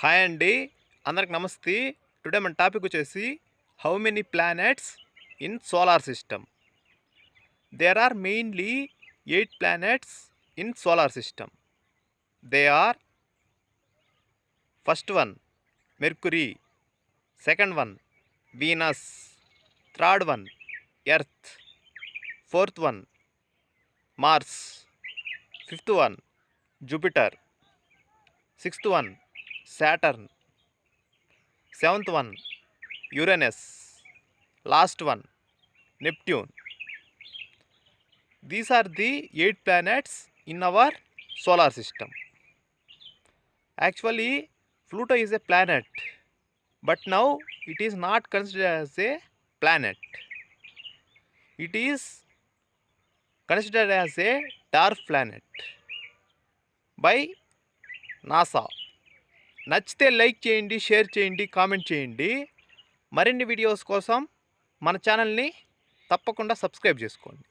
Hi అండి. అందరికి నమస్తే. టుడే మన టాపిక్ వచ్చేసి how many planets in solar system. There are mainly 8 planets in solar system. They are first one Mercury, second one Venus, third one Earth, fourth one Mars, fifth one Jupiter, sixth one Saturn, seventh one Uranus, last one Neptune. These are the 8 planets in our solar system. Actually, Pluto is a planet, but now it is not considered as a planet. It is considered as a dwarf planet by NASA. నచ్చితే like చేయండి, share చేయండి, comment చేయండి. మరిన్ని videos కోసం మన ఛానల్ని తప్పకుండా subscribe చేసుకోండి.